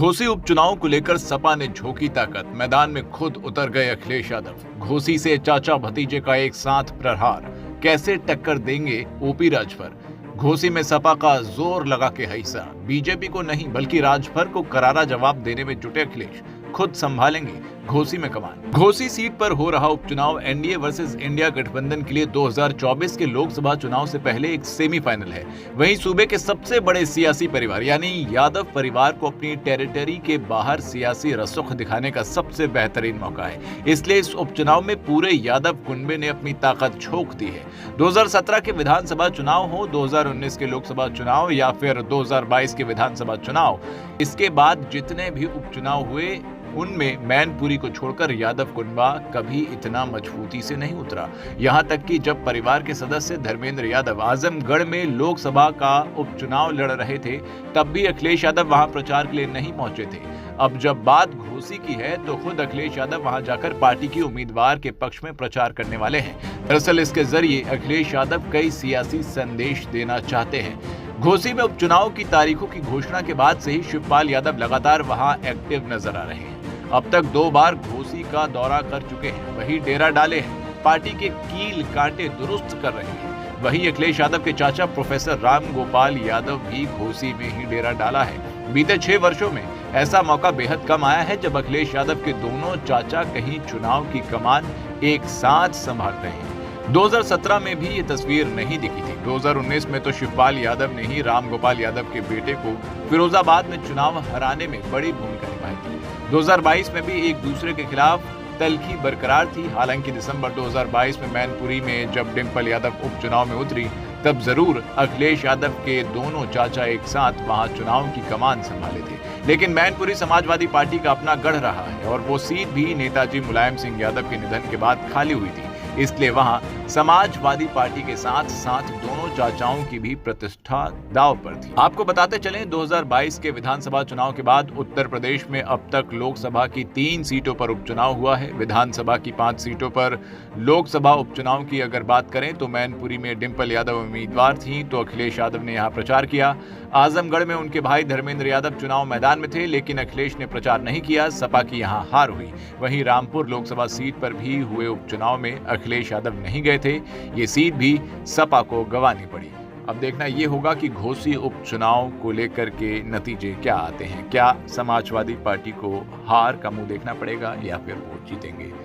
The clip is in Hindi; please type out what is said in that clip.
घोसी उपचुनाव को लेकर सपा ने झोंकी ताकत, मैदान में खुद उतर गए अखिलेश यादव। घोसी से चाचा भतीजे का एक साथ प्रहार, कैसे टक्कर देंगे ओपी राजभर। घोसी में सपा का जोर लगा के हिस्सा, बीजेपी को नहीं बल्कि राजभर को करारा जवाब देने में जुटे अखिलेश, खुद संभालेंगे घोसी में कमान। घोसी सीट पर हो रहा उपचुनाव एनडीए वर्सेस इंडिया गठबंधन के लिए 2024 के लोकसभा चुनाव से पहले एक सेमीफाइनल है। वहीं सूबे के सबसे बड़े सियासी परिवार यानी यादव परिवार को अपनी टेरिटरी के बाहर सियासी रसूख दिखाने का सबसे बेहतरीन मौका है। इसलिए इस उपचुनाव में पूरे यादव कुनबे ने अपनी ताकत झोंक दी है। 2017 के विधानसभा चुनाव हो, 2019 के लोकसभा चुनाव या फिर 2022 के विधानसभा चुनाव, इसके बाद जितने भी उपचुनाव हुए उनमें मैनपुरी को छोड़कर यादव कुनबा कभी इतना मजबूती से नहीं उतरा। यहां तक कि जब परिवार के सदस्य धर्मेंद्र यादव आजमगढ़ में लोकसभा का उपचुनाव लड़ रहे थे, तब भी अखिलेश यादव वहां प्रचार के लिए नहीं पहुंचे थे। अब जब बात घोसी की है तो खुद अखिलेश यादव वहां जाकर पार्टी की उम्मीदवार के पक्ष में प्रचार करने वाले हैं। दरअसल इसके जरिए अखिलेश यादव कई सियासी संदेश देना चाहते हैं। घोसी में उपचुनाव की तारीखों की घोषणा के बाद से ही शिवपाल यादव लगातार वहां एक्टिव नजर आ रहे हैं। अब तक 2 बार घोसी का दौरा कर चुके हैं, वही डेरा डाले हैं, पार्टी के कील कांटे दुरुस्त कर रहे हैं। वही अखिलेश यादव के चाचा प्रोफेसर राम गोपाल यादव भी घोसी में ही डेरा डाला है। बीते 6 वर्षों में ऐसा मौका बेहद कम आया है जब अखिलेश यादव के दोनों चाचा कहीं चुनाव की कमान एक साथ संभाल रहे हैं। 2017 में भी ये तस्वीर नहीं दिखी थी। 2019 में तो शिवपाल यादव ने ही राम गोपाल यादव के बेटे को फिरोजाबाद में चुनाव हराने में बड़ी भूमिका निभाई थी। 2022 में भी एक दूसरे के खिलाफ तल्खी बरकरार थी। हालांकि दिसंबर 2022 में मैनपुरी में जब डिंपल यादव उपचुनाव में उतरी, तब जरूर अखिलेश यादव के दोनों चाचा एक साथ वहां चुनाव की कमान संभाले थे, लेकिन मैनपुरी समाजवादी पार्टी का अपना गढ़ रहा है और वो सीट भी नेताजी मुलायम सिंह यादव के निधन के बाद खाली हुई थी। इसलिए वहां समाजवादी पार्टी के साथ साथ दोनों चाचाओं की भी प्रतिष्ठा दांव पर थी। आपको बताते चलें, 2022 के विधानसभा चुनाव के बाद उत्तर प्रदेश में अब तक लोकसभा की 3 सीटों पर उपचुनाव हुआ है। विधानसभा की 5 सीटों पर लोकसभा उपचुनाव की अगर बात करें तो मैनपुरी में डिंपल यादव उम्मीदवार थी तो अखिलेश यादव ने यहां प्रचार किया। आजमगढ़ में उनके भाई धर्मेंद्र यादव चुनाव मैदान में थे, लेकिन अखिलेश ने प्रचार नहीं किया। सपा की यहां हार हुई। वहीं रामपुर लोकसभा सीट पर भी हुए उपचुनाव में अखिलेश यादव नहीं गए थे। ये सीट भी सपा को गंवानी पड़ी। अब देखना ये होगा कि घोसी उपचुनाव को लेकर के नतीजे क्या आते हैं। क्या समाजवादी पार्टी को हार का मुंह देखना पड़ेगा या फिर वो जीतेंगे।